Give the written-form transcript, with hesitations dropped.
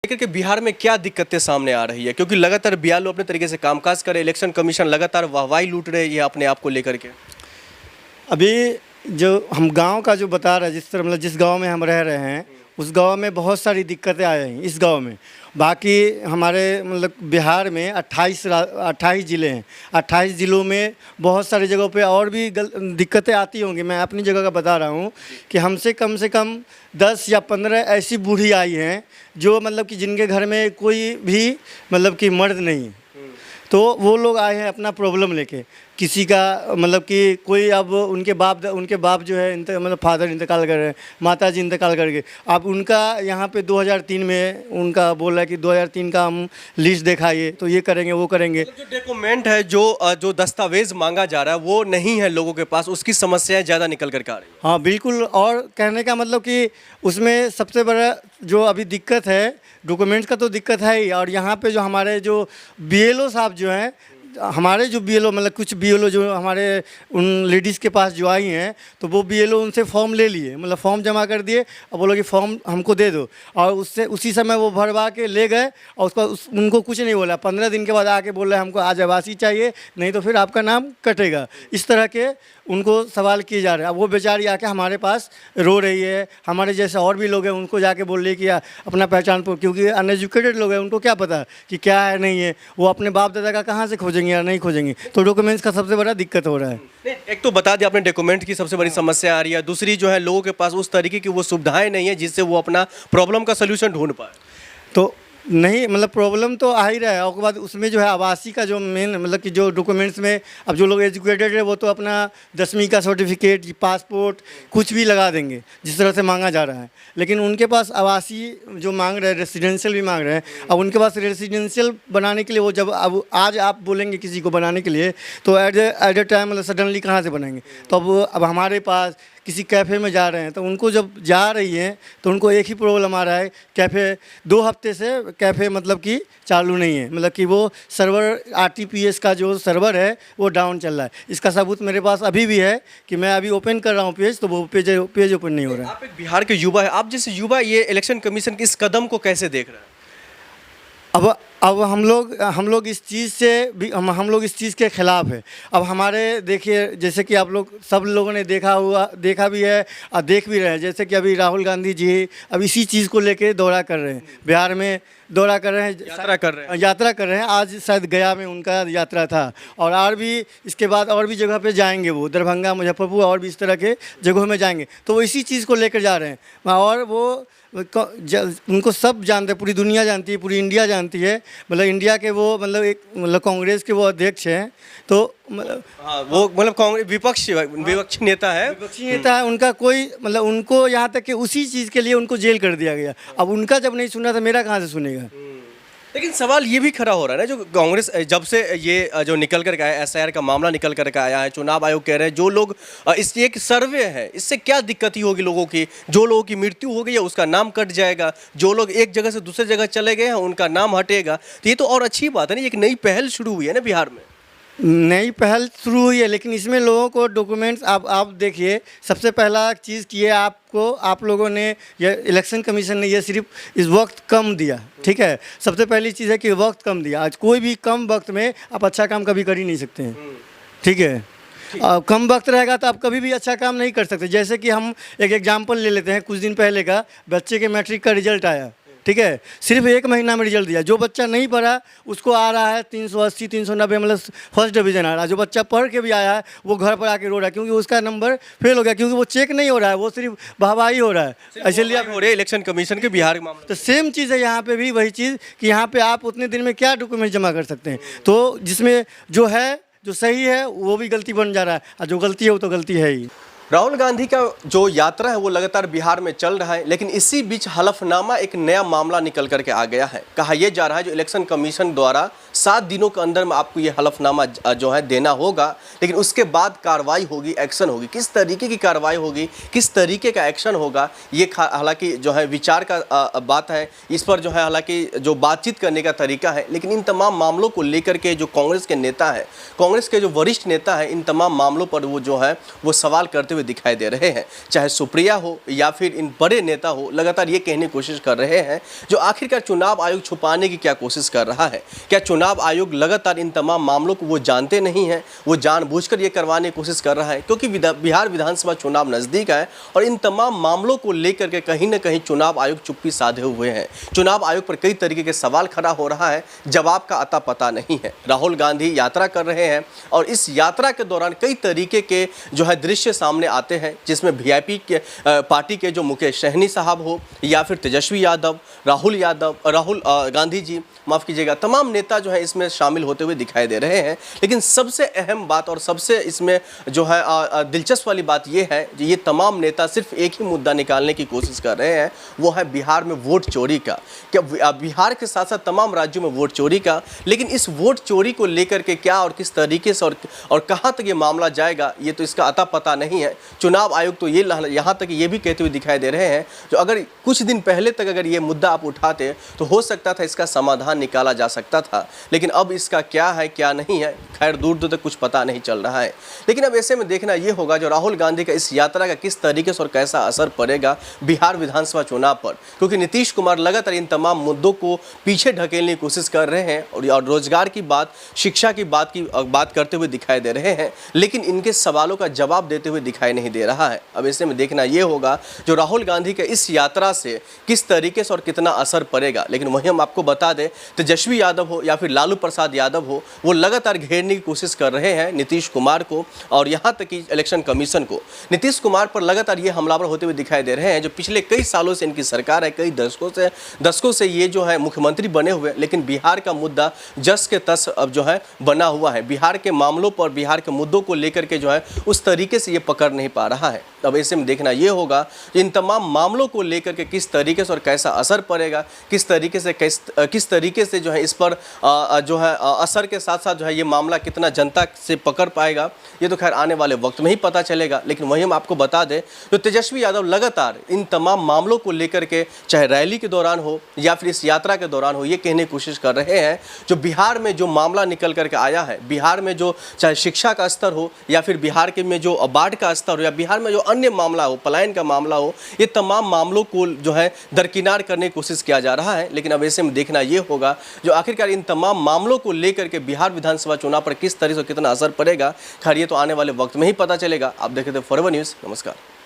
लेकर के बिहार में क्या दिक्कतें सामने आ रही है, क्योंकि लगातार बीएलओ अपने तरीके से कामकाज करे, इलेक्शन कमीशन लगातार वाहवाही लूट रहे हैं अपने आप को लेकर के। अभी जो हम गांव का जो बता रहे हैं, जिस तरह मतलब जिस गांव में हम रह रहे हैं उस गांव में बहुत सारी दिक्कतें आ रही हैं इस गांव में। बाकी हमारे मतलब बिहार में 28 ज़िले हैं। 28 ज़िलों में बहुत सारी जगहों पे और भी दिक्कतें आती होंगी। मैं अपनी जगह का बता रहा हूँ कि हमसे कम से कम 10 या 15 ऐसी बूढ़ी आई हैं जो मतलब कि जिनके घर में कोई भी मतलब कि मर्द नहीं है, तो वो लोग आए हैं अपना प्रॉब्लम लेके। किसी का मतलब कि कोई अब उनके बाप जो है मतलब फादर इंतकाल कर रहे हैं, माता जी इंतकाल कर गए। अब उनका यहाँ पे 2003 में उनका बोल रहा है कि 2003 का हम लिस्ट दिखाइए, तो ये करेंगे वो करेंगे। जो डॉक्यूमेंट है, जो दस्तावेज मांगा जा रहा है वो नहीं है लोगों के पास, उसकी समस्याएं ज़्यादा निकल कर के आ रही है। हाँ बिल्कुल। और कहने का मतलब कि उसमें सबसे बड़ा जो अभी दिक्कत है, डॉक्यूमेंट्स का तो दिक्कत है ही। और यहाँ पे जो हमारे जो बीएलओ साहब जो हैं, हमारे जो बीएलओ मतलब कुछ बीएलओ जो हमारे उन लेडीज़ के पास जो आई हैं, तो वो बीएलओ उनसे फॉर्म ले लिए, मतलब फॉर्म जमा कर दिए और बोलो कि फॉर्म हमको दे दो। और उससे उसी समय वो भरवा के ले गए और उसका उनको कुछ नहीं बोला। 15 दिन के बाद आके बोल रहे हमको आज आवासी चाहिए, नहीं तो फिर आपका नाम कटेगा। इस तरह के उनको सवाल किए जा रहे हैं। अब वो बेचारी आके हमारे पास रो रही है। हमारे जैसे और भी लोग हैं उनको जाके बोल रही है कि अपना पहचान, क्योंकि अनएजुकेटेड लोग हैं, उनको क्या पता कि क्या है नहीं है। वो अपने बाप दादा का कहाँ से खोजेंगे या नहीं खोजेंगे। तो डॉक्यूमेंट्स का सबसे बड़ा दिक्कत हो रहा है। एक तो बता दिया आपने डॉक्यूमेंट की सबसे बड़ी समस्या आ रही है, दूसरी जो है लोगों के पास उस तरीके की वो सुविधाएं नहीं है जिससे वो अपना प्रॉब्लम का सोल्यूशन ढूंढ पाए। तो नहीं मतलब प्रॉब्लम तो आ ही रहा है। और उसके बाद उसमें जो है आवासी का जो मेन मतलब कि जो डॉक्यूमेंट्स में, अब जो लोग एजुकेटेड है वो तो अपना 10वीं का सर्टिफिकेट, पासपोर्ट कुछ भी लगा देंगे जिस तरह से मांगा जा रहा है। लेकिन उनके पास आवासी जो मांग रहे हैं, रेसिडेंशियल भी मांग रहे हैं। अब उनके पास रेसिडेंशियल बनाने के लिए वो जब अब आज आप बोलेंगे किसी को बनाने के लिए, तो एट ए टाइम मतलब सडनली कहाँ से बनाएंगे। तो अब हमारे पास किसी कैफ़े में जा रहे हैं, तो उनको जब जा रही हैं तो उनको एक ही प्रॉब्लम आ रहा है, कैफ़े 2 हफ्ते से कैफ़े मतलब कि चालू नहीं है, मतलब कि वो सर्वर आरटीपीएस का जो सर्वर है वो डाउन चल रहा है। इसका सबूत मेरे पास अभी भी है कि मैं अभी ओपन कर रहा हूँ पेज, तो वो पेज ओपन नहीं हो रहा है। आप एक बिहार के युवा है, आप जैसे युवा ये इलेक्शन कमीशन के इस कदम को कैसे देख रहे हैं? अब हम लोग इस चीज़ से भी हम लोग इस चीज़ के ख़िलाफ़ है। अब हमारे देखिए, जैसे कि आप लोग सब लोगों ने देखा भी है और देख भी रहे हैं। जैसे कि अभी राहुल गांधी जी अब इसी चीज़ को लेके दौरा कर रहे हैं, बिहार में दौरा कर रहे हैं, यात्रा कर रहे हैं। आज शायद गया में उनका यात्रा था और भी इसके बाद और भी जगह पे जाएंगे, वो दरभंगा, मुजफ्फरपुर और भी इस तरह के जगहों में जाएंगे। तो वो इसी चीज़ को लेकर जा रहे हैं और वो उनको सब जानते हैं, पूरी दुनिया जानती है, पूरी इंडिया जानती है। मतलब इंडिया के वो मतलब एक मतलब कांग्रेस के वो अध्यक्ष हैं। तो हाँ, वो मतलब कांग्रेस विपक्षी नेता है। उनका कोई मतलब उनको यहाँ तक कि उसी चीज़ के लिए उनको जेल कर दिया गया। अब उनका जब नहीं सुना तो मेरा कहाँ से सुनेगा। लेकिन सवाल ये भी खड़ा हो रहा है ना, जो कांग्रेस जब से ये जो निकल कर आया, एसआईआर का मामला निकल कर आया है, चुनाव आयोग कह रहे हैं जो लोग इस एक सर्वे है, इससे क्या दिक्कत ही होगी लोगों की। जो लोगों की मृत्यु हो गई है उसका नाम कट जाएगा, जो लोग एक जगह से दूसरे जगह चले गए हैं उनका नाम हटेगा। तो ये तो और अच्छी बात है ना, एक नई पहल शुरू हुई है ना बिहार में। नई पहल शुरू हुई है, लेकिन इसमें लोगों को डॉक्यूमेंट्स आप देखिए। सबसे पहला चीज़ की है आप लोगों ने, ये इलेक्शन कमीशन ने ये सिर्फ इस वक्त कम दिया, ठीक है। सबसे पहली चीज़ है कि वक्त कम दिया। आज कोई भी कम वक्त में आप अच्छा काम कभी कर ही नहीं सकते हैं, ठीक है। कम वक्त रहेगा तो आप कभी भी अच्छा काम नहीं कर सकते। जैसे कि हम एक एग्जाम्पल ले लेते हैं, कुछ दिन पहले का बच्चे के मैट्रिक का रिजल्ट आया, ठीक है। सिर्फ 1 महीना में रिजल्ट दिया। जो बच्चा नहीं पढ़ा उसको आ रहा है 380 390 मतलब फर्स्ट डिवीज़न आ रहा है। जो बच्चा पढ़ के भी आया है वो घर पर आके रो रहा है क्योंकि उसका नंबर फेल हो गया, क्योंकि वो चेक नहीं हो रहा है, वो सिर्फ वाहवाही हो रहा है। इसलिए हो रहे इलेक्शन कमीशन के बिहार के मामले। तो सेम चीज़ है यहाँ पे भी, वही चीज़ कि यहाँ पे आप उतने दिन में क्या डॉक्यूमेंट जमा कर सकते हैं। तो जिसमें जो सही है वो भी गलती बन जा रहा है और जो गलती है वो तो गलती है ही। राहुल गांधी का जो यात्रा है वो लगातार बिहार में चल रहा है, लेकिन इसी बीच हलफनामा एक नया मामला निकल करके आ गया है। कहा यह जा रहा है जो इलेक्शन कमीशन द्वारा 7 दिनों के अंदर में आपको ये हलफनामा जो है देना होगा, लेकिन उसके बाद कार्रवाई होगी, एक्शन होगी। किस तरीके की कार्रवाई होगी, किस तरीके का एक्शन होगा, ये हालांकि जो है विचार का बात है। इस पर जो है हालांकि जो बातचीत करने का तरीका है, लेकिन इन तमाम मामलों को लेकर के जो कांग्रेस के नेता है, कांग्रेस के जो वरिष्ठ नेता है, इन तमाम मामलों पर वो जो है वो सवाल करते हुए दिखाई दे रहे हैं। चाहे सुप्रिया हो या फिर इन बड़े नेता हो, लगातार ये कहने की कोशिश कर रहे हैं जो आखिरकार चुनाव आयोग छुपाने की क्या कोशिश कर रहा है। क्या चुनाव आयोग लगातार इन तमाम मामलों को वो जानते नहीं हैं, वो जानबूझकर ये करवाने की कोशिश कर रहा है? क्योंकि बिहार विधानसभा चुनाव नज़दीक है और इन तमाम मामलों को लेकर के कहीं ना कहीं चुनाव आयोग चुप्पी साधे हुए हैं। चुनाव आयोग पर कई तरीके के सवाल खड़ा हो रहा है, जवाब का अता पता नहीं है। राहुल गांधी यात्रा कर रहे हैं और इस यात्रा के दौरान कई तरीके के जो है दृश्य सामने आते हैं, जिसमें वीआईपी के पार्टी के जो मुकेश सहनी साहब हो या फिर तेजस्वी यादव, राहुल गांधी जी, माफ़ कीजिएगा, तमाम नेता जो है इसमें शामिल होते हुए दिखाई दे रहे हैं। लेकिन सबसे अहम बात और सबसे इसमें जो है दिलचस्प वाली बात यह है कि ये तमाम नेता सिर्फ एक ही मुद्दा निकालने की कोशिश कर रहे हैं, वो है बिहार में वोट चोरी का। क्या बिहार के साथ साथ तमाम राज्यों में वोट चोरी का, लेकिन इस वोट चोरी को लेकर के क्या और किस तरीके से और कहां तक ये मामला जाएगा, ये तो इसका अता पता नहीं है। चुनाव आयोग तो ये यहां तक ये भी कहते हुए दिखाई दे रहे हैं जो अगर कुछ दिन पहले तक अगर ये मुद्दा आप उठाते तो हो सकता था इसका समाधान निकाला जा सकता था, लेकिन अब इसका क्या है क्या नहीं है, खैर दूर दूर तक कुछ पता नहीं चल रहा है। लेकिन अब ऐसे में देखना ये होगा जो राहुल गांधी का इस यात्रा का किस तरीके से और कैसा असर पड़ेगा बिहार विधानसभा चुनाव पर, क्योंकि नीतीश कुमार लगातार इन तमाम मुद्दों को पीछे ढकेलने की कोशिश कर रहे हैं और रोजगार की बात, शिक्षा की बात करते हुए दिखाई दे रहे हैं, लेकिन इनके सवालों का जवाब देते हुए दिखाई नहीं दे रहा है। अब ऐसे में देखना ये होगा जो राहुल गांधी के इस यात्रा से किस तरीके से और कितना असर पड़ेगा। लेकिन वहीं हम आपको बता दें, तेजस्वी यादव हो या फिर लालू प्रसाद यादव हो, वो लगातार घेरने की कोशिश कर रहे हैं नीतीश कुमार को और यहाँ तक कि इलेक्शन कमीशन को। नीतीश कुमार पर लगातार ये हमलावर होते हुए दिखाई दे रहे हैं जो पिछले कई सालों से इनकी सरकार है, कई दशकों से ये जो है मुख्यमंत्री बने हुए, लेकिन बिहार का मुद्दा जस के तस अब जो है बना हुआ है। बिहार के मामलों पर, बिहार के मुद्दों को लेकर के जो है उस तरीके से ये पकड़ नहीं पा रहा है। अब ऐसे में देखना ये होगा इन तमाम मामलों को लेकर के किस तरीके से और कैसा असर पड़ेगा, किस तरीके से जो है इस पर जो है असर के साथ साथ जो है ये मामला कितना जनता से पकड़ पाएगा, ये तो खैर आने वाले वक्त में ही पता चलेगा। लेकिन वहीं हम आपको बता दें तो तेजस्वी यादव लगातार इन तमाम मामलों को लेकर के, चाहे रैली के दौरान हो या फिर इस यात्रा के दौरान हो, ये कहने की कोशिश कर रहे हैं जो बिहार में जो मामला निकल करके आया है, बिहार में जो चाहे शिक्षा का स्तर हो या फिर बिहार के में जो बाढ़ का स्तर हो या बिहार में जो अन्य मामला हो, पलायन का मामला हो, ये तमाम मामलों को जो है दरकिनार करने की कोशिश किया जा रहा है। लेकिन अब ऐसे में देखना ये होगा जो आखिरकार इन तमाम मामलों को लेकर के बिहार विधानसभा चुनाव पर किस तरह से कितना असर पड़ेगा, खैर ये तो आने वाले वक्त में ही पता चलेगा। आप देख रहे थे फॉरवर्ड न्यूज़। नमस्कार।